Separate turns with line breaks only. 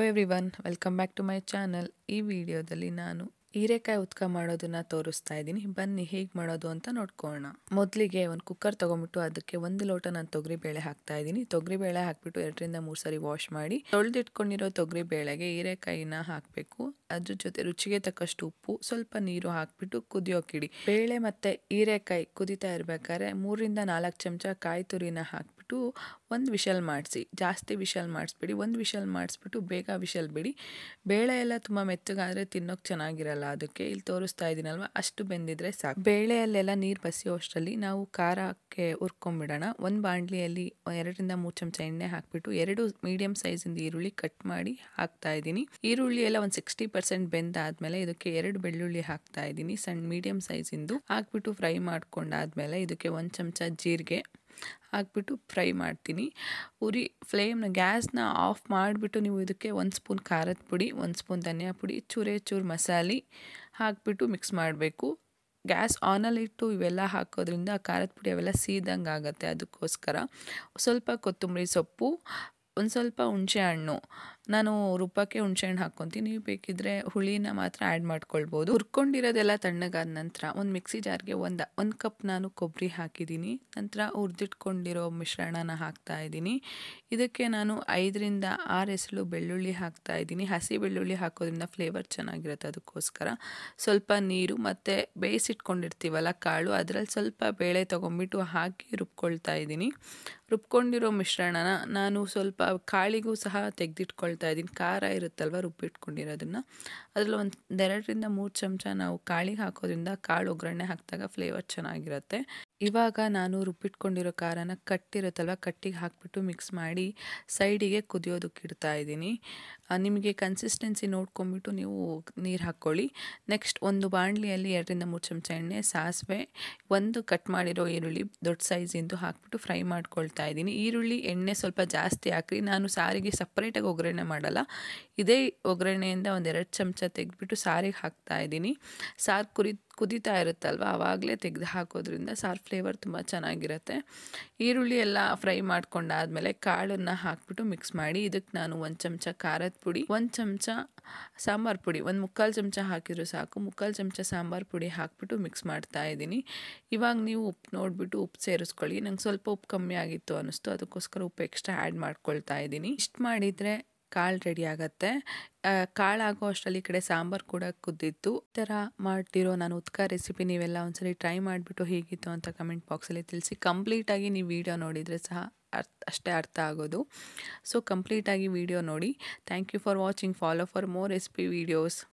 Everyone, welcome back to my channel. ಈ ವಿಡಿಯೋದಲ್ಲಿ ನಾನು ಹೀರೆಕಾಯಿ ಉತ್ಕ ಮಾಡೋದನ್ನ ತೋರಿಸ್ತಾ ಇದ್ದೀನಿ. ಬನ್ನಿ ಹೇಗೆ ಮಾಡೋದು ಅಂತ ನೋಡ್ಕೊಳ್ಳೋಣ. ಮೊದಲಿಗೆ ಒಂದು ಕುಕ್ಕರ್ ತೊಗೊಂಬಿಟ್ಟು ಅದಕ್ಕೆ 1 ಲೋಟ ನಾನು ತೊಗರಿಬೇಳೆ ಹಾಕ್ತಾ ಇದ್ದೀನಿ. ತೊಗರಿಬೇಳೆ ಹಾಕ್ಬಿಟ್ಟು 2 ರಿಂದ 3 ಸರಿ ವಾಶ್ ಮಾಡಿ ತೊಳೆದಿಟ್ಕೊಂಡಿರೋ ತೊಗರಿಬೇಳೆಗೆ ಹೀರೆಕಾಯಿನ ಹಾಕಬೇಕು. ಅದ್ರ ಜೊತೆ ರುಚಿಗೆ ತಕ್ಕಷ್ಟು ಉಪ್ಪು, ಸ್ವಲ್ಪ ನೀರು ಹಾಕ್ಬಿಟ್ಟು ಕುದಿಯೋಕಿಡಿ. ಬೇಳೆ ಮತ್ತು ಹೀರೆಕಾಯಿ ಕುದಿತಾ ಇರಬೇಕಾದ್ರೆ 3 ರಿಂದ 4 ಚಮಚ ಕಾಯಿ ತುರಿನ ಹಾಕ್ಬಿಟ್ಟು 1 ವಿಷಲ್ ಮಾಡಿಸಿ. ಜಾಸ್ತಿ ವಿಷಲ್ ಮಾಡಿಸ್ಬಿಡಿ. 1 ವಿಷಲ್ ಮಾಡಿಸ್ಬಿಟ್ಟು ಬೇಗ ವಿಷಲ್ ಬಿಡಿ. ಬೇಳೆ ಎಲ್ಲ ತುಂಬ ಮೆತ್ತಗಾದರೆ ತಿನ್ನೋಕೆ ಚೆನ್ನಾಗಿರಲ್ಲ. ಅದಕ್ಕೆ ಇಲ್ಲಿ ತೋರಿಸ್ತಾ ಇದ್ದೀನಲ್ವ, ಅಷ್ಟು ಬೆಂದಿದ್ರೆ ಸಾಕು. ಬೇಳೆಯಲ್ಲೆಲ್ಲ ನೀರು ಬಸಿಯೋ ಅಷ್ಟರಲ್ಲಿ ನಾವು ಖಾರಕ್ಕೆ ಹುರ್ಕೊಂಬಿಡೋಣ. ಒಂದು ಬಾಣಲಿಯಲ್ಲಿ 2 ರಿಂದ 3 ಚಮಚ ಎಣ್ಣೆ ಹಾಕ್ಬಿಟ್ಟು 2 ಮೀಡಿಯಂ ಸೈಜಿಂದ ಈರುಳ್ಳಿ ಕಟ್ ಮಾಡಿ ಹಾಕ್ತಾ ಇದ್ದೀನಿ. ಈರುಳ್ಳಿ ಎಲ್ಲ ಒಂದು 60% ಬೆಂದಾದ್ಮೇಲೆ ಇದಕ್ಕೆ 2 ಬೆಳ್ಳುಳ್ಳಿ ಹಾಕ್ತಾ ಇದ್ದೀನಿ, ಸಣ್ಣ ಮೀಡಿಯಂ ಸೈಜಿಂದು. ಹಾಕ್ಬಿಟ್ಟು ಫ್ರೈ ಮಾಡ್ಕೊಂಡಾದ್ಮೇಲೆ ಇದಕ್ಕೆ 1 ಚಮಚ ಜೀರಿಗೆ ಹಾಕ್ಬಿಟ್ಟು ಫ್ರೈ ಮಾಡ್ತೀನಿ. ಫ್ಲೇಮ್ನ ಗ್ಯಾಸ್ನ ಆಫ್ ಮಾಡಿಬಿಟ್ಟು ನೀವು ಇದಕ್ಕೆ 1 ಸ್ಪೂನ್ ಖಾರದ ಪುಡಿ, 1 ಸ್ಪೂನ್ ಧನಿಯಾ ಪುಡಿ, ಚೂರು ಮಸಾಲೆ ಹಾಕ್ಬಿಟ್ಟು ಮಿಕ್ಸ್ ಮಾಡಬೇಕು. ಗ್ಯಾಸ್ ಆನಲ್ಲಿಟ್ಟು ಇವೆಲ್ಲ ಹಾಕೋದ್ರಿಂದ ಖಾರದ ಪುಡಿ ಅವೆಲ್ಲ ಸೀದಂಗೆ ಆಗುತ್ತೆ. ಅದಕ್ಕೋಸ್ಕರ ಸ್ವಲ್ಪ ಕೊತ್ತಂಬರಿ ಸೊಪ್ಪು, ಒಂದು ಸ್ವಲ್ಪ ಹುಣಸೆ ಹಣ್ಣು, ನಾನು ರುಬ್ಬಕ್ಕೆ ಹುಣಸೆ ಹಣ್ಣು ಹಾಕ್ಕೊತೀನಿ. ನೀವು ಬೇಕಿದ್ರೆ ಹುಳಿನ ಮಾತ್ರ ಆ್ಯಡ್ ಮಾಡ್ಕೊಳ್ಬೋದು. ಹುರ್ಕೊಂಡಿರೋದೆಲ್ಲ ತಣ್ಣಗಾದ ನಂತರ ಒಂದು ಮಿಕ್ಸಿ ಜಾರ್ಗೆ ಒಂದು ಕಪ್ ನಾನು ಕೊಬ್ಬರಿ ಹಾಕಿದ್ದೀನಿ. ನಂತರ ಹುರಿದಿಟ್ಕೊಂಡಿರೋ ಮಿಶ್ರಣನ ಹಾಕ್ತಾ ಇದ್ದೀನಿ. ಇದಕ್ಕೆ ನಾನು 5 ರಿಂದ 6 ಎಸಳು ಬೆಳ್ಳುಳ್ಳಿ ಹಾಕ್ತಾ ಇದ್ದೀನಿ. ಹಸಿ ಬೆಳ್ಳುಳ್ಳಿ ಹಾಕೋದ್ರಿಂದ ಫ್ಲೇವರ್ ಚೆನ್ನಾಗಿರುತ್ತೆ. ಅದಕ್ಕೋಸ್ಕರ ಸ್ವಲ್ಪ ನೀರು ಮತ್ತು ಬೇಯಿಸಿಟ್ಕೊಂಡಿರ್ತೀವಲ್ಲ ಕಾಳು, ಅದರಲ್ಲಿ ಸ್ವಲ್ಪ ಬೇಳೆ ತೊಗೊಂಬಿಟ್ಟು ಹಾಕಿ ರುಬ್ಕೊಳ್ತಾ ಇದ್ದೀನಿ. ರುಬ್ಕೊಂಡಿರೋ ಮಿಶ್ರಣನ ನಾನು ಸ್ವಲ್ಪ ಕಾಳಿಗೂ ಸಹ ತೆಗೆದಿಟ್ಕೊಳ್ತಾ ಇದ್ದೀನಿ. ಖಾರ ಇರುತ್ತಲ್ವ ರುಬ್ಬಿಟ್ಕೊಂಡಿರೋದನ್ನು, ಅದರಲ್ಲಿ 2 ರಿಂದ 3 ಚಮಚ ನಾವು ಕಾಳಿಗೆ ಹಾಕೋದ್ರಿಂದ ಕಾಳು ಒಗ್ಗರಣೆ ಹಾಕಿದಾಗ ಫ್ಲೇವರ್ ಚೆನ್ನಾಗಿರುತ್ತೆ. ಇವಾಗ ನಾನು ರುಬ್ಬಿಟ್ಕೊಂಡಿರೋ ಖಾರನ ಕಟ್ಟಿರುತ್ತಲ್ವ, ಕಟ್ಟಿಗೆ ಹಾಕ್ಬಿಟ್ಟು ಮಿಕ್ಸ್ ಮಾಡಿ ಸೈಡಿಗೆ ಕುದಿಯೋದಕ್ಕೆ ಇಡ್ತಾ ಇದ್ದೀನಿ. ನಿಮಗೆ ಕನ್ಸಿಸ್ಟೆನ್ಸಿ ನೋಡ್ಕೊಂಬಿಟ್ಟು ನೀವು ನೀರು ಹಾಕ್ಕೊಳ್ಳಿ. ನೆಕ್ಸ್ಟ್ ಒಂದು ಬಾಣಲಿಯಲ್ಲಿ 2 ರಿಂದ 3 ಚಮಚ ಎಣ್ಣೆ, ಸಾಸಿವೆ, 1 ಕಟ್ ಮಾಡಿರೋ ಈರುಳ್ಳಿ ದೊಡ್ಡ ಸೈಜಿಂದು ಹಾಕ್ಬಿಟ್ಟು ಫ್ರೈ ಮಾಡ್ಕೊಳ್ತಾ ಇದ್ದೀನಿ. ಈರುಳ್ಳಿ ಎಣ್ಣೆ ಸ್ವಲ್ಪ ಜಾಸ್ತಿ ಹಾಕ್ರಿ. ನಾನು ಸಾರಿಗೆ ಸಪ್ರೇಟಾಗಿ ಒಗ್ಗರಣೆ ಮಾಡಲ್ಲ. ಇದೇ ಒಗ್ಗರಣೆಯಿಂದ 2 ಚಮಚ ತೆಗೆದ್ಬಿಟ್ಟು ಸಾರಿಗೆ ಹಾಕ್ತಾ ಇದ್ದೀನಿ. ಸಾರು ಕುದೀತಾ ಇರುತ್ತಲ್ವ, ಆವಾಗಲೇ ತೆಗೆದು ಹಾಕೋದ್ರಿಂದ ಸಾರು ಫ್ಲೇವರ್ ತುಂಬ ಚೆನ್ನಾಗಿರುತ್ತೆ. ಈರುಳ್ಳಿ ಎಲ್ಲ ಫ್ರೈ ಮಾಡ್ಕೊಂಡಾದ್ಮೇಲೆ ಕಾಳನ್ನು ಹಾಕ್ಬಿಟ್ಟು ಮಿಕ್ಸ್ ಮಾಡಿ ಇದಕ್ಕೆ ನಾನು 1 ಚಮಚ ಖಾರದ ಪುಡಿ, 1 ಚಮಚ ಸಾಂಬಾರು ಪುಡಿ, 1/4 ಚಮಚ ಹಾಕಿದ್ರು ಸಾಕು, 1/4 ಚಮಚ ಸಾಂಬಾರು ಪುಡಿ ಹಾಕ್ಬಿಟ್ಟು ಮಿಕ್ಸ್ ಮಾಡ್ತಾ ಇದ್ದೀನಿ. ಇವಾಗ ನೀವು ಉಪ್ಪು ನೋಡಿಬಿಟ್ಟು ಉಪ್ಪು ಸೇರಿಸ್ಕೊಳ್ಳಿ. ನಂಗೆ ಸ್ವಲ್ಪ ಉಪ್ಪು ಕಮ್ಮಿ ಆಗಿತ್ತು ಅನ್ನಿಸ್ತು, ಅದಕ್ಕೋಸ್ಕರ ಉಪ್ಪು ಎಕ್ಸ್ಟ್ರಾ ಆ್ಯಡ್ ಮಾಡ್ಕೊಳ್ತಾ ಇದ್ದೀನಿ. ಇಷ್ಟು ಮಾಡಿದರೆ ಕಾಳು ರೆಡಿ ಆಗುತ್ತೆ. ಕಾಳು ಆಗೋ ಅಷ್ಟರಲ್ಲಿ ಈ ಕಡೆ ಸಾಂಬಾರು ಕೂಡ ಕುದ್ದಿತ್ತು. ಈ ಥರ ಮಾಡ್ತಿರೋ ನಾನು ಉತ್ಕ ರೆಸಿಪಿ ನೀವೆಲ್ಲ ಒಂದ್ಸರಿ ಟ್ರೈ ಮಾಡಿಬಿಟ್ಟು ಹೇಗಿತ್ತು ಅಂತ ಕಮೆಂಟ್ ಬಾಕ್ಸಲ್ಲಿ ತಿಳಿಸಿ. ಕಂಪ್ಲೀಟಾಗಿ ನೀವು ವಿಡಿಯೋ ನೋಡಿದರೆ ಸಹ ಅಷ್ಟೇ ಅರ್ಥ ಆಗೋದು. ಸೊ ಕಂಪ್ಲೀಟಾಗಿ ವಿಡಿಯೋ ನೋಡಿ. Thank you for watching. Follow for more recipe videos.